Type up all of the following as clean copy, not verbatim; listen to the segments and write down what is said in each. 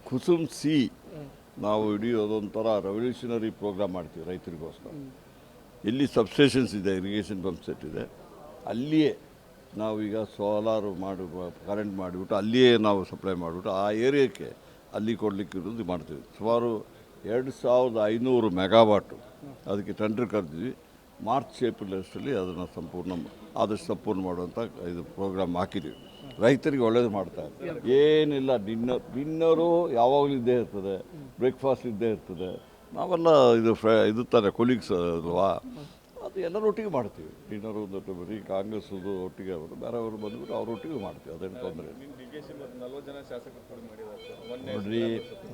Kusum C ನಾವು ಇಡೀ ಅದೊಂಥರ ರೆವಲ್ಯೂಷನರಿ ಪ್ರೋಗ್ರಾಮ್ ಮಾಡ್ತೀವಿ ರೈತರಿಗೋಸ್ಕರ. ಎಲ್ಲಿ ಸಬ್ಸ್ಟೇಷನ್ಸ್ ಇದೆ, ಇರಿಗೇಷನ್ ಪಂಪ್ ಸೆಟ್ ಇದೆ, ಅಲ್ಲಿಯೇ ನಾವೀಗ ಸೋಲಾರು ಮಾಡಿ ಕರೆಂಟ್ ಮಾಡಿಬಿಟ್ಟು ಅಲ್ಲಿಯೇ ನಾವು ಸಪ್ಲೈ ಮಾಡಿಬಿಟ್ಟು ಆ ಏರಿಯಾಕ್ಕೆ ಅಲ್ಲಿ ಕೊಡಲಿಕ್ಕೆ ಇರೋದು ಮಾಡ್ತೀವಿ. ಸುಮಾರು 2500 ಮೆಗಾವಾಟು ಅದಕ್ಕೆ ಟೆಂಡರ್ ಕರೆದಿದ್ವಿ. ಮಾರ್ಚ್ ಏಪ್ರಿಲ್ ಅಷ್ಟರಲ್ಲಿ ಅದನ್ನು ಆದಷ್ಟು ಸಂಪೂರ್ಣ ಮಾಡುವಂಥ ಇದು ಪ್ರೋಗ್ರಾಮ್ ಹಾಕಿದ್ದೀವಿ. ರೈತರಿಗೆ ಒಳ್ಳೇದು ಮಾಡ್ತಾರೆ. ಏನಿಲ್ಲ, ಡಿನ್ನರು ಯಾವಾಗಲೂ ಇದ್ದೇ ಇರ್ತದೆ, ಬ್ರೇಕ್ಫಾಸ್ಟ್ ಇದ್ದೇ ಇರ್ತದೆ. ನಾವೆಲ್ಲ ಇದು ತಾನೆ ಕೊಲೀಗ್ಸ್ ಅಲ್ವಾ, ಅದು ಎಲ್ಲರೊಟ್ಟಿಗೆ ಮಾಡ್ತೀವಿ. ಡಿನ್ನರು ಒಂದು ಬರೀ ಕಾಂಗ್ರೆಸ್ದು ಒಟ್ಟಿಗೆ ಅವರು ಬೇರೆಯವರು ಬಂದುಬಿಟ್ಟು ಅವರೊಟ್ಟಿಗೆ ಮಾಡ್ತೀವಿ, ಅದೇನು ತೊಂದರೆ ಇಲ್ಲ.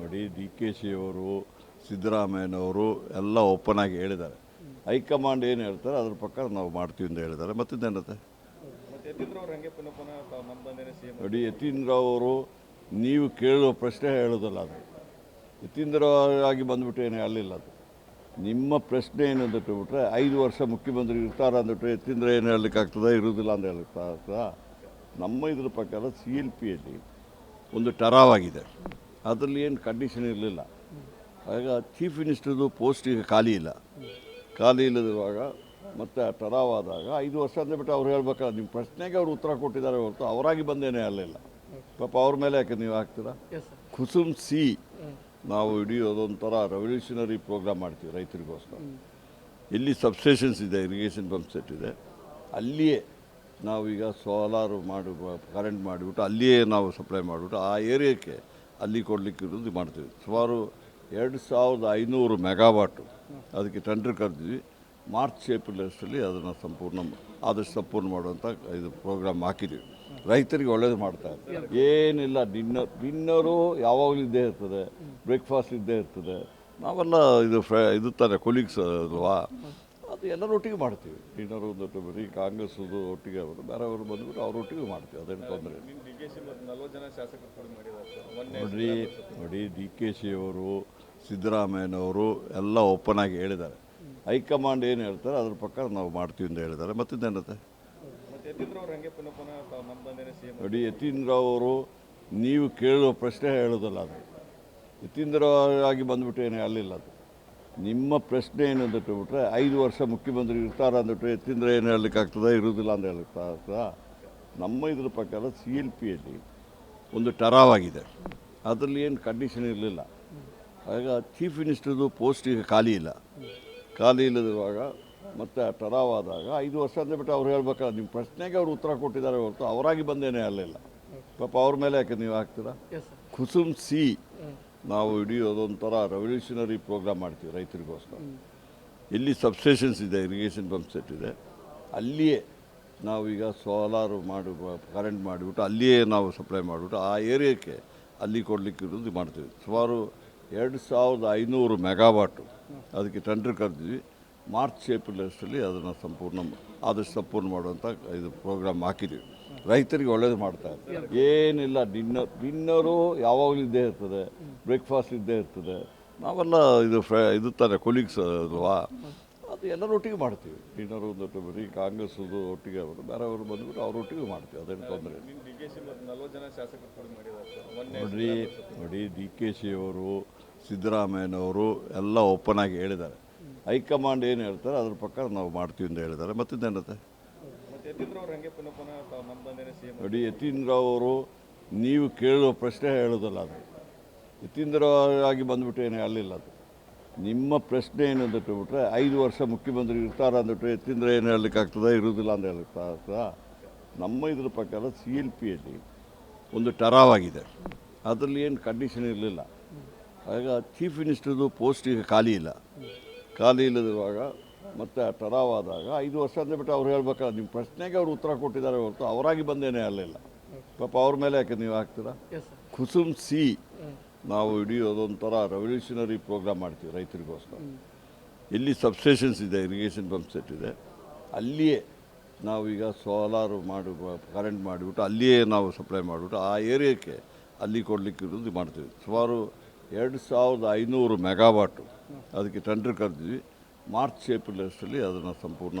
ನೋಡಿ ಡಿ ಕೆ ಶಿಯವರು, ಸಿದ್ದರಾಮಯ್ಯನವರು ಎಲ್ಲ ಓಪನ್ ಆಗಿ ಹೇಳಿದ್ದಾರೆ. ಹೈಕಮಾಂಡ್ ಏನು ಹೇಳ್ತಾರೆ ಅದ್ರ ಪ್ರಕಾರ ನಾವು ಮಾಡ್ತೀವಿ ಅಂತ ಹೇಳಿದ್ದಾರೆ. ಮತ್ತಿದ್ದೇನತ್ತೆ ನೋಡಿ, ಯತೀಂದ್ರರಾವ್ ಅವರು ನೀವು ಕೇಳುವ ಪ್ರಶ್ನೆ ಹೇಳೋದಲ್ಲ, ಅದು ಯತೀಂದ್ರರಾಗಿ ಬಂದುಬಿಟ್ಟು ಏನು ಹೇಳಲಿಲ್ಲ. ಅದು ನಿಮ್ಮ ಪ್ರಶ್ನೆ ಏನು ಅಂತ ಬಿಟ್ಟರೆ 5 ವರ್ಷ ಮುಖ್ಯಮಂತ್ರಿ ಇರ್ತಾರೆ ಅಂದ್ಬಿಟ್ಟು ಯತೀಂದ್ರ ಏನು ಹೇಳಲಿಕ್ಕಾಗ್ತದೆ, ಇರೋದಿಲ್ಲ ಅಂತ ಹೇಳಲಿಕ್ಕಾಗ್ತದ? ನಮ್ಮ ಇದ್ರ ಪ್ರಕಾರ CLPಯಲ್ಲಿ ಒಂದು ಟರಾವಾಗಿದೆ, ಅದರಲ್ಲಿ ಏನು ಕಂಡೀಷನ್ ಇರಲಿಲ್ಲ. ಆಗ ಚೀಫ್ ಮಿನಿಸ್ಟರ್ದು ಪೋಸ್ಟ್ ಈಗ ಖಾಲಿ ಇಲ್ಲದಿರುವಾಗ ಮತ್ತು ಟರಾವಾದಾಗ 5 ವರ್ಷ ಅಂದ್ಬಿಟ್ಟು ಅವ್ರು ಹೇಳ್ಬೇಕಲ್ಲ. ನಿಮ್ಮ ಪ್ರಶ್ನೆಗೆ ಅವ್ರು ಉತ್ತರ ಕೊಟ್ಟಿದ್ದಾರೆ ಹೊರತು ಅವರಾಗಿ ಬಂದೇನೇ ಹೇಳಲಿಲ್ಲ. ಪಾಪ ಅವ್ರ ಮೇಲೆ ಯಾಕೆ ನೀವು ಹಾಕ್ತೀರಾ? ಕುಸುಮ್ ಸಿ ನಾವು ಇಡೀ ಅದೊಂಥರ ರೆವಲ್ಯೂಷನರಿ ಪ್ರೋಗ್ರಾಮ್ ಮಾಡ್ತೀವಿ ರೈತರಿಗೋಸ್ಕರ. ಎಲ್ಲಿ ಸಬ್ಸ್ಟೇಷನ್ಸ್ ಇದೆ, ಇರಿಗೇಷನ್ ಪಂಪ್ ಸೆಟ್ ಇದೆ, ಅಲ್ಲಿಯೇ ನಾವೀಗ ಸೋಲಾರು ಕರೆಂಟ್ ಮಾಡಿಬಿಟ್ಟು ಅಲ್ಲಿಯೇ ನಾವು ಸಪ್ಲೈ ಮಾಡಿಬಿಟ್ಟು ಆ ಏರಿಯಾಕ್ಕೆ ಅಲ್ಲಿ ಕೊಡಲಿಕ್ಕೆ ಇರೋದು ಮಾಡ್ತೀವಿ. ಸುಮಾರು 2500 ಮೆಗಾವಾಟು ಅದಕ್ಕೆ ಟೆಂಡರ್ ಕರೆದಿದ್ವಿ. ಮಾರ್ಚ್ ಏಪ್ರಿಲ್ ಅಷ್ಟರಲ್ಲಿ ಅದನ್ನು ಆದಷ್ಟು ಸಂಪೂರ್ಣ ಮಾಡುವಂಥ ಇದು ಪ್ರೋಗ್ರಾಮ್ ಹಾಕಿದ್ದೀವಿ. ರೈತರಿಗೆ ಒಳ್ಳೇದು ಮಾಡ್ತಾರೆ. ಏನಿಲ್ಲ, ಡಿನ್ನರು ಯಾವಾಗಲೂ ಇದ್ದೇ ಇರ್ತದೆ, ಬ್ರೇಕ್ಫಾಸ್ಟ್ ಇದ್ದೇ ಇರ್ತದೆ. ನಾವೆಲ್ಲ ಇದು ತಾನೆ ಕೊಲೀಗ್ಸ್ ಅಲ್ವಾ, ಅದು ಎಲ್ಲರೊಟ್ಟಿಗೆ ಮಾಡ್ತೀವಿ. ಡಿನ್ನರು ಒಂದು ಬರೀ ಕಾಂಗ್ರೆಸ್ದು ಒಟ್ಟಿಗೆ ಅವರು ಬೇರೆಯವರು ಬಂದುಬಿಟ್ಟು ಅವರೊಟ್ಟಿಗೆ ಮಾಡ್ತೀವಿ, ಅದೇನು ತೊಂದರೆ ಇಲ್ಲ. ನೋಡಿ ಡಿ ಕೆ ಶಿಯವರು, ಸಿದ್ದರಾಮಯ್ಯನವರು ಎಲ್ಲ ಓಪನ್ ಆಗಿ ಹೇಳಿದ್ದಾರೆ. ಹೈಕಮಾಂಡ್ ಏನು ಹೇಳ್ತಾರೆ ಅದ್ರ ಪ್ರಕಾರ ನಾವು ಮಾಡ್ತೀವಿ ಅಂತ ಹೇಳಿದ್ದಾರೆ. ಮತ್ತಿದ್ದೇನತ್ತೆ ನೋಡಿ, ಯತೀಂದ್ರರಾವ್ ಅವರು ನೀವು ಕೇಳುವ ಪ್ರಶ್ನೆ ಹೇಳೋದಲ್ಲ, ಅದು ಯತೀಂದ್ರರಾಗಿ ಬಂದುಬಿಟ್ಟು ಏನು ಹೇಳಲಿಲ್ಲ. ಅದು ನಿಮ್ಮ ಪ್ರಶ್ನೆ ಏನು ಅಂತ ಬಿಟ್ಟರೆ 5 ವರ್ಷ ಮುಖ್ಯಮಂತ್ರಿ ಇರ್ತಾರೆ ಅಂದ್ಬಿಟ್ಟು ಯತೀಂದ್ರ ಏನು ಹೇಳಲಿಕ್ಕಾಗ್ತದೆ, ಇರೋದಿಲ್ಲ ಅಂತ ಹೇಳಲಿಕ್ಕಾಗ್ತದ? ನಮ್ಮ ಇದ್ರ ಪ್ರಕಾರ CLPಯಲ್ಲಿ ಒಂದು ಟರಾವಾಗಿದೆ, ಅದರಲ್ಲಿ ಏನು ಕಂಡೀಷನ್ ಇರಲಿಲ್ಲ. ಆಗ ಚೀಫ್ ಮಿನಿಸ್ಟರ್ದು ಪೋಸ್ಟ್ ಈಗ ಖಾಲಿ ಇಲ್ಲದಿರುವಾಗ ಮತ್ತು ಟರಾವಾದಾಗ 5 ವರ್ಷ ಅಂದ್ಬಿಟ್ಟು ಅವ್ರು ಹೇಳ್ಬೇಕಲ್ಲ. ನಿಮ್ಮ ಪ್ರಶ್ನೆಗೆ ಅವ್ರು ಉತ್ತರ ಕೊಟ್ಟಿದ್ದಾರೆ ಹೊರತು ಅವರಾಗಿ ಬಂದೇನೇ ಹೇಳಲಿಲ್ಲ. ಪಾಪ ಅವ್ರ ಮೇಲೆ ಯಾಕೆ ನೀವು ಹಾಕ್ತೀರಾ? ಕುಸುಮ್ ಸಿ ನಾವು ಇಡೀ ಅದೊಂಥರ ರೆವಲ್ಯೂಷನರಿ ಪ್ರೋಗ್ರಾಮ್ ಮಾಡ್ತೀವಿ ರೈತರಿಗೋಸ್ಕರ. ಎಲ್ಲಿ ಸಬ್ಸ್ಟೇಷನ್ಸ್ ಇದೆ, ಇರಿಗೇಷನ್ ಪಂಪ್ ಸೆಟ್ ಇದೆ, ಅಲ್ಲಿಯೇ ನಾವೀಗ ಸೋಲಾರು ಕರೆಂಟ್ ಮಾಡಿಬಿಟ್ಟು ಅಲ್ಲಿಯೇ ನಾವು ಸಪ್ಲೈ ಮಾಡಿಬಿಟ್ಟು ಆ ಏರಿಯಾಕ್ಕೆ ಅಲ್ಲಿ ಕೊಡಲಿಕ್ಕೆ ಇರೋದು ಮಾಡ್ತೀವಿ. ಸುಮಾರು 2500 ಮೆಗಾವಾಟು ಅದಕ್ಕೆ ಟೆಂಡರ್ ಕರೆದಿದ್ವಿ. ಮಾರ್ಚ್ ಏಪ್ರಿಲ್ ಅಷ್ಟರಲ್ಲಿ ಅದನ್ನು ಆದಷ್ಟು ಸಂಪೂರ್ಣ ಮಾಡುವಂಥ ಇದು ಪ್ರೋಗ್ರಾಮ್ ಹಾಕಿದ್ದೀವಿ. ರೈತರಿಗೆ ಒಳ್ಳೇದು ಮಾಡ್ತಾರೆ. ಏನಿಲ್ಲ, ಡಿನ್ನರು ಯಾವಾಗಲೂ ಇದ್ದೇ ಇರ್ತದೆ, ಬ್ರೇಕ್ಫಾಸ್ಟ್ ಇದ್ದೇ ಇರ್ತದೆ. ನಾವೆಲ್ಲ ಇದು ತಾನೆ ಕೊಲೀಗ್ಸ್ ಅಲ್ವಾ, ಅದು ಎಲ್ಲರೊಟ್ಟಿಗೆ ಮಾಡ್ತೀವಿ. ಡಿನ್ನರು ಒಂದು ಬರೀ ಕಾಂಗ್ರೆಸ್ದು ಒಟ್ಟಿಗೆ ಅವರು ಬೇರೆಯವರು ಬಂದುಬಿಟ್ಟು ಅವರೊಟ್ಟಿಗೆ ಮಾಡ್ತೀವಿ, ಅದೇನು ತೊಂದರೆ ಇಲ್ಲ. ನೋಡಿ ಡಿ ಕೆ ಶಿಯವರು, ಸಿದ್ದರಾಮಯ್ಯನವರು ಎಲ್ಲ ಓಪನ್ ಆಗಿ ಹೇಳಿದ್ದಾರೆ. ಹೈಕಮಾಂಡ್ ಏನು ಹೇಳ್ತಾರೆ ಅದ್ರ ಪ್ರಕಾರ ನಾವು ಮಾಡ್ತೀವಿ ಅಂತ ಹೇಳಿದ್ದಾರೆ. ಮತ್ತಿದ್ದೇನತ್ತೆ ನೋಡಿ, ಯತೀಂದ್ರರಾವ್ ಅವರು ನೀವು ಕೇಳುವ ಪ್ರಶ್ನೆ ಹೇಳೋದಲ್ಲ, ಅದು ಯತೀಂದ್ರರಾಗಿ ಬಂದುಬಿಟ್ಟು ಏನು ಹೇಳಲಿಲ್ಲ. ಅದು ನಿಮ್ಮ ಪ್ರಶ್ನೆ ಏನು ಅಂತ ಬಿಟ್ಟರೆ 5 ವರ್ಷ ಮುಖ್ಯಮಂತ್ರಿ ಇರ್ತಾರೆ ಅಂದ್ಬಿಟ್ಟು ಯತೀಂದ್ರ ಏನು ಹೇಳಲಿಕ್ಕಾಗ್ತದೆ, ಇರೋದಿಲ್ಲ ಅಂತ ಹೇಳಲಿಕ್ಕಾಗ್ತದ? ನಮ್ಮ ಇದ್ರ ಪ್ರಕಾರ CLPಯಲ್ಲಿ ಒಂದು ಟರಾವಾಗಿದೆ, ಅದರಲ್ಲಿ ಏನು ಕಂಡೀಷನ್ ಇರಲಿಲ್ಲ. ಆಗ ಚೀಫ್ ಮಿನಿಸ್ಟರ್ದು ಪೋಸ್ಟ್ ಈಗ ಖಾಲಿ ಇಲ್ಲದಿರುವಾಗ ಮತ್ತು ಟರಾವಾದಾಗ 5 ವರ್ಷ ಅಂದ್ಬಿಟ್ಟು ಅವ್ರು ಹೇಳ್ಬೇಕಲ್ಲ. ನಿಮ್ಮ ಪ್ರಶ್ನೆಗೆ ಅವ್ರು ಉತ್ತರ ಕೊಟ್ಟಿದ್ದಾರೆ ಹೊರತು ಅವರಾಗಿ ಬಂದೇನೇ ಹೇಳಲಿಲ್ಲ. ಪಾಪ ಅವ್ರ ಮೇಲೆ ಯಾಕೆ ನೀವು ಹಾಕ್ತೀರಾ? ಕುಸುಮ್ ಸಿ ನಾವು ಇಡೀ ಅದೊಂಥರ ರೆವಲ್ಯೂಷನರಿ ಪ್ರೋಗ್ರಾಮ್ ಮಾಡ್ತೀವಿ ರೈತರಿಗೋಸ್ಕರ. ಎಲ್ಲಿ ಸಬ್ಸ್ಟೇಷನ್ಸ್ ಇದೆ, ಇರಿಗೇಷನ್ ಪಂಪ್ ಸೆಟ್ ಇದೆ, ಅಲ್ಲಿಯೇ ನಾವೀಗ ಸೋಲಾರು ಕರೆಂಟ್ ಮಾಡಿಬಿಟ್ಟು ಅಲ್ಲಿಯೇ ನಾವು ಸಪ್ಲೈ ಮಾಡಿಬಿಟ್ಟು ಆ ಏರಿಯಾಕ್ಕೆ ಅಲ್ಲಿ ಕೊಡಲಿಕ್ಕೆ ಇರೋದು ಮಾಡ್ತೀವಿ. ಸುಮಾರು 2500 ಮೆಗಾವಾಟು ಅದಕ್ಕೆ ಟೆಂಡರ್ ಕರೆದಿದ್ವಿ. ಮಾರ್ಚ್ ಏಪ್ರಿಲ್ ಅಷ್ಟರಲ್ಲಿ ಅದನ್ನು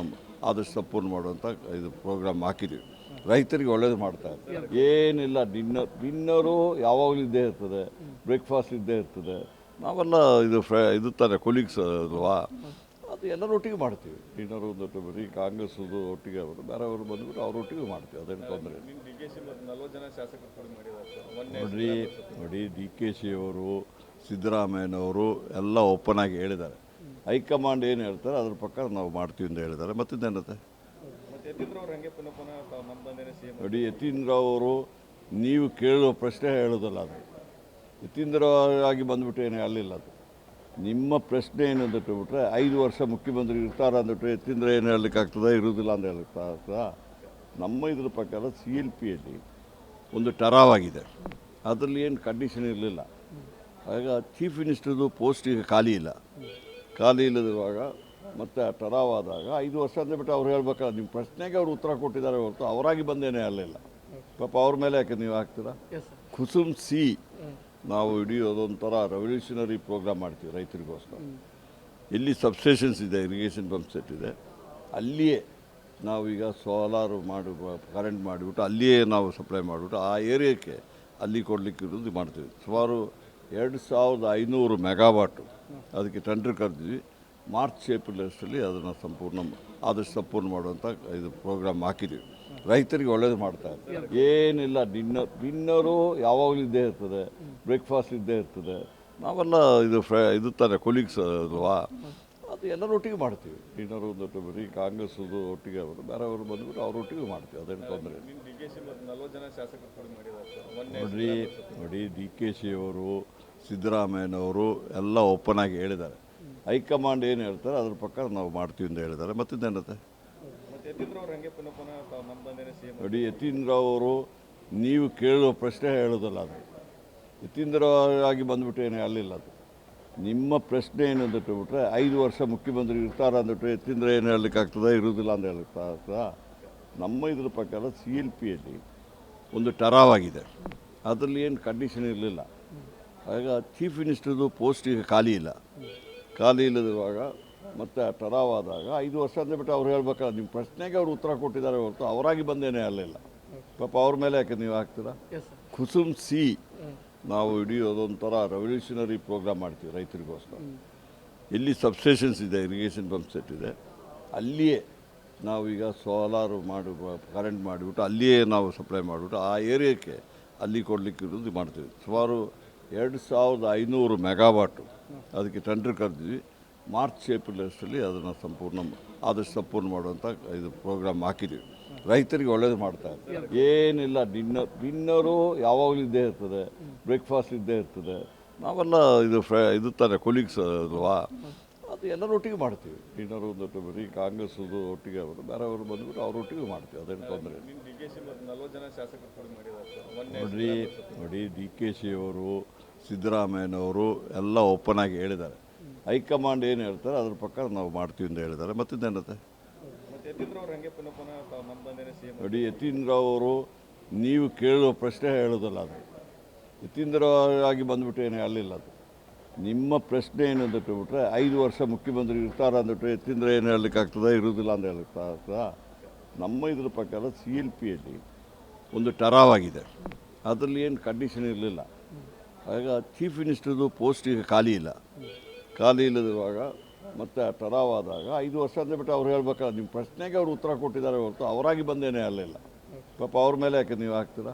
ಆದಷ್ಟು ಸಂಪೂರ್ಣ ಮಾಡುವಂಥ ಇದು ಪ್ರೋಗ್ರಾಮ್ ಹಾಕಿದ್ದೀವಿ. ರೈತರಿಗೆ ಒಳ್ಳೇದು ಮಾಡ್ತಾರೆ. ಏನಿಲ್ಲ, ಡಿನ್ನರು ಯಾವಾಗಲೂ ಇದ್ದೇ ಇರ್ತದೆ, ಬ್ರೇಕ್ಫಾಸ್ಟ್ ಇದ್ದೇ ಇರ್ತದೆ. ನಾವೆಲ್ಲ ಇದು ತಾನೆ ಕೊಲೀಗ್ಸ್ ಅಲ್ವಾ, ಅದು ಎಲ್ಲರೊಟ್ಟಿಗೆ ಮಾಡ್ತೀವಿ. ಡಿನ್ನರು ಒಂದು ಬರೀ ಕಾಂಗ್ರೆಸ್ದು ಒಟ್ಟಿಗೆ ಅವರು ಬೇರೆಯವರು ಬಂದುಬಿಟ್ಟು ಅವರೊಟ್ಟಿಗೆ ಮಾಡ್ತೀವಿ, ಅದೇನು ತೊಂದರೆ ಇಲ್ಲ. ನೋಡಿ ಡಿ ಕೆ ಶಿ ಅವರು, ಸಿದ್ದರಾಮಯ್ಯನವರು ಎಲ್ಲ ಓಪನ್ ಆಗಿ ಹೇಳಿದ್ದಾರೆ. ಹೈಕಮಾಂಡ್ ಏನು ಹೇಳ್ತಾರೆ ಅದ್ರ ಪ್ರಕಾರ ನಾವು ಮಾಡ್ತೀವಿ ಅಂತ ಹೇಳಿದ್ದಾರೆ. ಮತ್ತಿದ್ದೇನತ್ತೆ ನೋಡಿ, ಯತೀಂದ್ರ ಅವರು ನೀವು ಕೇಳುವ ಪ್ರಶ್ನೆ ಹೇಳೋದಲ್ಲ, ಅದು ಯತೀಂದ್ರ ಆಗಿ ಬಂದುಬಿಟ್ಟು ಏನು ಅಲ್ಲಿಲ್ಲ. ಅದು ನಿಮ್ಮ ಪ್ರಶ್ನೆ ಏನು ಅಂತ ಬಿಟ್ಟರೆ 5 ವರ್ಷ ಮುಖ್ಯಮಂತ್ರಿ ಇರ್ತಾರೆ ಅಂದ್ಬಿಟ್ಟು ಯತೀಂದ್ರ ಏನು ಹೇಳಲಿಕ್ಕಾಗ್ತದೆ, ಇರೋದಿಲ್ಲ ಅಂತ ಹೇಳಕ್ಕಾಗ್ತದ? ನಮ್ಮ ಇದ್ರ ಪ್ರಕಾರ CLPಯಲ್ಲಿ ಒಂದು ಟರಾವಾಗಿದೆ, ಅದರಲ್ಲಿ ಏನು ಕಂಡೀಷನ್ ಇರಲಿಲ್ಲ. ಆಗ ಚೀಫ್ ಮಿನಿಸ್ಟರ್ದು ಪೋಸ್ಟ್ ಈಗ ಖಾಲಿ ಇಲ್ಲದಿರುವಾಗ ಮತ್ತು ಟರಾವಾದಾಗ 5 ವರ್ಷ ಅಂದ್ಬಿಟ್ಟು ಅವ್ರು ಹೇಳ್ಬೇಕಲ್ಲ. ನಿಮ್ಮ ಪ್ರಶ್ನೆಗೆ ಅವ್ರು ಉತ್ತರ ಕೊಟ್ಟಿದ್ದಾರೆ ಹೊರತು ಅವರಾಗಿ ಬಂದೇನೆ ಅಲ್ಲಿಲ್ಲ. ಪಾಪ ಅವ್ರ ಮೇಲೆ ಯಾಕೆ ನೀವು ಹಾಕ್ತೀರಾ? ಕುಸುಮ್ ಸಿ ನಾವು ಇಡೀ ಅದೊಂಥರ ರೆವಲ್ಯೂಷನರಿ ಪ್ರೋಗ್ರಾಮ್ ಮಾಡ್ತೀವಿ ರೈತರಿಗೋಸ್ಕರ. ಎಲ್ಲಿ ಸಬ್ಸ್ಟೇಷನ್ಸ್ ಇದೆ, ಇರಿಗೇಷನ್ ಪಂಪ್ ಸೆಟ್ ಇದೆ, ಅಲ್ಲಿಯೇ ನಾವೀಗ ಸೋಲಾರು ಕರೆಂಟ್ ಮಾಡಿಬಿಟ್ಟು ಅಲ್ಲಿಯೇ ನಾವು ಸಪ್ಲೈ ಮಾಡಿಬಿಟ್ಟು ಆ ಏರಿಯಾಕ್ಕೆ ಅಲ್ಲಿ ಕೊಡಲಿಕ್ಕೆ ಇರೋದು ಮಾಡ್ತೀವಿ. ಸುಮಾರು 2500 ಮೆಗಾವಾಟು ಅದಕ್ಕೆ ಟೆಂಡರ್ ಕರೆದಿದ್ವಿ. ಮಾರ್ಚ್ ಏಪ್ರಿಲ್ ಅಷ್ಟರಲ್ಲಿ ಅದನ್ನು ಆದಷ್ಟು ಸಂಪೂರ್ಣ ಮಾಡುವಂಥ ಇದು ಪ್ರೋಗ್ರಾಮ್ ಹಾಕಿದ್ದೀವಿ. ರೈತರಿಗೆ ಒಳ್ಳೇದು ಮಾಡ್ತಾರೆ. ಏನಿಲ್ಲ, ಡಿನ್ನರು ಯಾವಾಗಲೂ ಇದ್ದೇ ಇರ್ತದೆ, ಬ್ರೇಕ್ಫಾಸ್ಟ್ ಇದ್ದೇ ಇರ್ತದೆ. ನಾವೆಲ್ಲ ಇದು ತಾನೆ ಕೊಲೀಗ್ಸ್ ಅಲ್ವಾ, ಅದು ಎಲ್ಲರೊಟ್ಟಿಗೆ ಮಾಡ್ತೀವಿ. ಡಿನ್ನರು ಒಂದು ಬರೀ ಕಾಂಗ್ರೆಸ್ದು ಒಟ್ಟಿಗೆ ಅವರು ಬೇರೆಯವರು ಬಂದುಬಿಟ್ಟು ಅವರೊಟ್ಟಿಗೆ ಮಾಡ್ತೀವಿ, ಅದೇನು ತೊಂದರೆ ಇಲ್ಲ. ನೋಡಿ ಡಿ ಕೆ ಶಿ ಅವರು, ಸಿದ್ದರಾಮಯ್ಯನವರು ಎಲ್ಲ ಓಪನ್ ಆಗಿ ಹೇಳಿದ್ದಾರೆ. ಹೈಕಮಾಂಡ್ ಏನು ಹೇಳ್ತಾರೆ ಅದ್ರ ಪ್ರಕಾರ ನಾವು ಮಾಡ್ತೀವಿ ಅಂತ ಹೇಳಿದ್ದಾರೆ. ಮತ್ತಿದ್ದೇನತ್ತೆ ನೋಡಿ, ಯತೀಂದ್ರ ಅವರು ನೀವು ಕೇಳುವ ಪ್ರಶ್ನೆ ಹೇಳೋದಲ್ಲ, ಅದು ಯತೀಂದ್ರ ಆಗಿ ಬಂದುಬಿಟ್ಟು ಏನು ಅಲ್ಲಿಲ್ಲ. ಅದು ನಿಮ್ಮ ಪ್ರಶ್ನೆ ಏನು ಅಂತ ಬಿಟ್ಟರೆ 5 ವರ್ಷ ಮುಖ್ಯಮಂತ್ರಿ ಇರ್ತಾರೆ ಅಂದ್ಬಿಟ್ಟು ಯತೀಂದ್ರ ಏನು ಹೇಳಲಿಕ್ಕಾಗ್ತದೆ, ಇರೋದಿಲ್ಲ ಅಂತ ಹೇಳಕ್ಕಾಗ್ತದ? ನಮ್ಮ ಇದ್ರ ಪ್ರಕಾರ CLPಯಲ್ಲಿ ಒಂದು ಟರಾವಾಗಿದೆ, ಅದರಲ್ಲಿ ಏನು ಕಂಡೀಷನ್ ಇರಲಿಲ್ಲ. ಆಗ ಚೀಫ್ ಮಿನಿಸ್ಟರ್ದು ಪೋಸ್ಟ್ ಈಗ ಖಾಲಿ ಇಲ್ಲದಿರುವಾಗ ಮತ್ತು ಟರಾವಾದಾಗ 5 ವರ್ಷ ಅಂದ್ಬಿಟ್ಟು ಅವ್ರು ಹೇಳ್ಬೇಕಲ್ಲ. ನಿಮ್ಮ ಪ್ರಶ್ನೆಗೆ ಅವ್ರು ಉತ್ತರ ಕೊಟ್ಟಿದ್ದಾರೆ ಹೊರತು ಅವರಾಗಿ ಬಂದೇನೆ ಅಲ್ಲಿಲ್ಲ. ಪಾಪ ಅವ್ರ ಮೇಲೆ ಯಾಕೆ ನೀವು ಹಾಕ್ತೀರಾ? ಕುಸುಮ್ ಸಿ ನಾವು ಇಡೀ ಅದೊಂಥರ ರೆವಲ್ಯೂಷನರಿ ಪ್ರೋಗ್ರಾಮ್ ಮಾಡ್ತೀವಿ ರೈತರಿಗೋಸ್ಕರ. ಎಲ್ಲಿ ಸಬ್ಸ್ಟೇಷನ್ಸ್ ಇದೆ, ಇರಿಗೇಷನ್ ಪಂಪ್ ಸೆಟ್ ಇದೆ, ಅಲ್ಲಿಯೇ ನಾವೀಗ ಸೋಲಾರು ಕರೆಂಟ್ ಮಾಡಿಬಿಟ್ಟು ಅಲ್ಲಿಯೇ ನಾವು ಸಪ್ಲೈ ಮಾಡಿಬಿಟ್ಟು ಆ ಏರಿಯಾಕ್ಕೆ ಅಲ್ಲಿ ಕೊಡಲಿಕ್ಕೆ ಇರೋದು ಮಾಡ್ತೀವಿ. ಸುಮಾರು 2500 ಮೆಗಾವಾಟು ಅದಕ್ಕೆ ಟೆಂಡರ್ ಕರೆದಿದ್ವಿ. ಮಾರ್ಚ್ ಏಪ್ರಿಲ್ ಅಷ್ಟರಲ್ಲಿ ಅದನ್ನು ಆದಷ್ಟು ಸಂಪೂರ್ಣ ಮಾಡುವಂಥ ಇದು ಪ್ರೋಗ್ರಾಮ್ ಹಾಕಿದ್ದೀವಿ. ರೈತರಿಗೆ ಒಳ್ಳೇದು ಮಾಡ್ತಾರೆ. ಏನಿಲ್ಲ, ಡಿನ್ನರು ಯಾವಾಗಲೂ ಇದ್ದೇ ಇರ್ತದೆ, ಬ್ರೇಕ್ಫಾಸ್ಟ್ ಇದ್ದೇ ಇರ್ತದೆ. ನಾವೆಲ್ಲ ಇದು ತಾನೆ ಕೊಲೀಗ್ಸ್ ಅಲ್ವಾ, ಅದು ಎಲ್ಲರೊಟ್ಟಿಗೆ ಮಾಡ್ತೀವಿ. ಡಿನ್ನರು ಒಂದು ಬರೀ ಕಾಂಗ್ರೆಸ್ದು ಒಟ್ಟಿಗೆ ಅವರು ಬೇರೆಯವರು ಬಂದುಬಿಟ್ಟು ಅವರೊಟ್ಟಿಗೆ ಮಾಡ್ತೀವಿ, ಅದೇನು ತೊಂದರೆ ಇಲ್ಲ. ನೋಡಿ ಡಿ ಕೆ ಶಿ ಅವರು, ಸಿದ್ದರಾಮಯ್ಯನವರು ಎಲ್ಲ ಓಪನ್ ಆಗಿ ಹೇಳಿದ್ದಾರೆ. ಹೈಕಮಾಂಡ್ ಏನು ಹೇಳ್ತಾರೆ ಅದ್ರ ಪ್ರಕಾರ ನಾವು ಮಾಡ್ತೀವಿ ಅಂತ ಹೇಳಿದ್ದಾರೆ. ಮತ್ತಿದ್ದೇನತ್ತೆ ನೋಡಿ, ಯತೀಂದ್ರ ಅವರು ನೀವು ಕೇಳುವ ಪ್ರಶ್ನೆ ಹೇಳೋದಲ್ಲ, ಅದು ಯತೀಂದ್ರ ಆಗಿ ಬಂದುಬಿಟ್ಟು ಏನು ಅಲ್ಲಿಲ್ಲ. ಅದು ನಿಮ್ಮ ಪ್ರಶ್ನೆ ಏನು ಅಂತ ಬಿಟ್ಟರೆ 5 ವರ್ಷ ಮುಖ್ಯಮಂತ್ರಿ ಇರ್ತಾರೆ ಅಂದ್ಬಿಟ್ಟು ಯತೀಂದ್ರ ಏನು ಹೇಳಲಿಕ್ಕಾಗ್ತದೆ, ಇರೋದಿಲ್ಲ ಅಂತ ಹೇಳಕ್ಕಾಗ್ತದ? ನಮ್ಮ ಇದ್ರ ಪ್ರಕಾರ CLPಯಲ್ಲಿ ಒಂದು ಟರಾವಾಗಿದೆ, ಅದರಲ್ಲಿ ಏನು ಕಂಡೀಷನ್ ಇರಲಿಲ್ಲ. ಆಗ ಚೀಫ್ ಮಿನಿಸ್ಟರ್ದು ಪೋಸ್ಟ್ ಈಗ ಖಾಲಿ ಇಲ್ಲದಿರುವಾಗ ಮತ್ತು ಟರಾವಾದಾಗ 5 ವರ್ಷ ಅಂದ್ಬಿಟ್ಟು ಅವ್ರು ಹೇಳ್ಬೇಕಲ್ಲ. ನಿಮ್ಮ ಪ್ರಶ್ನೆಗೆ ಅವ್ರು ಉತ್ತರ ಕೊಟ್ಟಿದ್ದಾರೆ ಹೊರತು ಅವರಾಗಿ ಬಂದೇನೆ ಅಲ್ಲಿಲ್ಲ. ಪಾಪ ಅವ್ರ ಮೇಲೆ ಯಾಕೆ ನೀವು ಹಾಕ್ತೀರಾ?